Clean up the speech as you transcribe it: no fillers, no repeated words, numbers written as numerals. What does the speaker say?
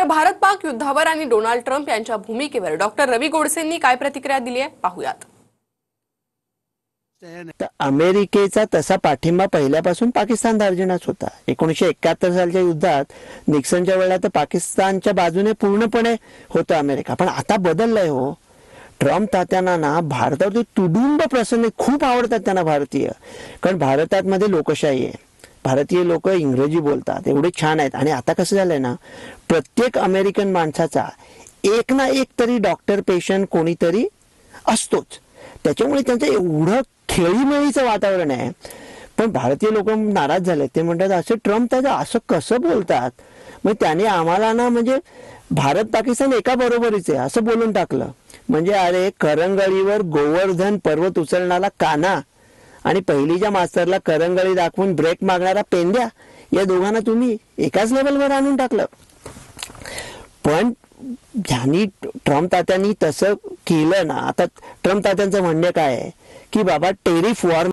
तर भारत पाक युद्धावर आणि Donald Trump यांच्या भूमिकेवर डॉक्टर रवी गोडसेंनी काय प्रतिक्रिया दिली आहे पाहूयात। अमेरिकेचा तसा पाठिंबा पहिल्यापासून पाकिस्तान दार्जिनाच होता। 1971 सालच्या युद्धात निक्सनच्या वेळेला तर पाकिस्तानच्या बाजूने पूर्णपणे होतं अमेरिका, पण आता बदललंय हो। ट्रम्प तात्यांना ना भारतावर तुडुंब प्रसन्न खूप आवडतात त्यांना भारतीय, कारण भारतात मध्ये लोकशाही आहे, भारतीय लोक इंग्रजी बोलतात, एवढे छान आहेत। आणि आता कसं झालंय ना, प्रत्येक अमेरिकन माणसाचा एक ना एक तरी डॉक्टर पेशंट कोणीतरी असतोच, त्याच्यामुळे त्यांचं एवढं खेळीमेळीचं वातावरण आहे। पण भारतीय लोक नाराज झाले, ते म्हणतात असं ट्रम्प त्याचं असं कसं बोलतात, मग त्याने आम्हाला ना म्हणजे भारत पाकिस्तान एका बरोबरीच आहे असं बोलून टाकलं। म्हणजे अरे करंगळीवर गोवर्धन पर्वत उचलणारा काना आणि पहिलीच्या मास्तरला करंगळी दाखवून ब्रेक मागणारा पेंड्या, या दोघांना तुम्ही एकाच लेवलवर आणून टाकलं। पण ज्यांनी ट्रम्प तात्यांनी तसं केलं ना, आता ट्रम्प तात्यांचं म्हणणं काय आहे की बाबा टेरिफ वॉर